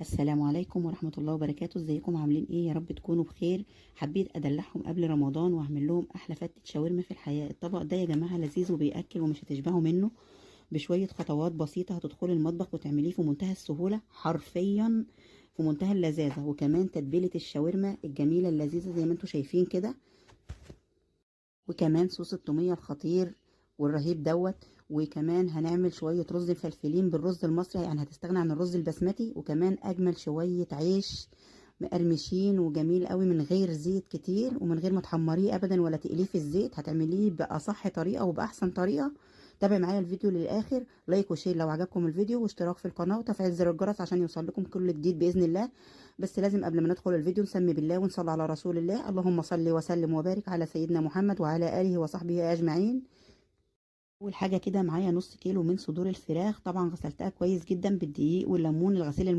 السلام عليكم ورحمة الله وبركاته. ازيكم عاملين ايه؟ يا رب تكونوا بخير. حبيت ادلعهم قبل رمضان واعمل لهم احلى فتة شاورما في الحياة. الطبق ده يا جماعة لذيذ وبياكل ومش هتشبعوا منه. بشوية خطوات بسيطة هتدخلي المطبخ وتعمليه في منتهى السهولة، حرفيا في منتهى اللذاذة. وكمان تتبيلة الشاورما الجميلة اللذيذة زي ما انتم شايفين كده، وكمان صوص التومية الخطير والرهيب دوت. وكمان هنعمل شوية رز مفلفلين بالرز المصري، يعني هتستغنى عن الرز البسمتي. وكمان اجمل شوية عيش مقرمشين وجميل قوي من غير زيت كتير ومن غير ما تحمريه ابدا ولا تقليه في الزيت. هتعمليه باصح طريقة وباحسن طريقة. تابع معايا الفيديو للاخر، لايك وشير لو عجبكم الفيديو، واشتراك في القناة وتفعيل زر الجرس عشان يوصل لكم كل جديد باذن الله. بس لازم قبل ما ندخل الفيديو نسمي بالله ونصلي على رسول الله. اللهم صل وسلم وبارك على سيدنا محمد وعلى اله وصحبه اجمعين. اول حاجه كده معايا نص كيلو من صدور الفراخ، طبعا غسلتها كويس جدا بالدقيق والليمون الغسيل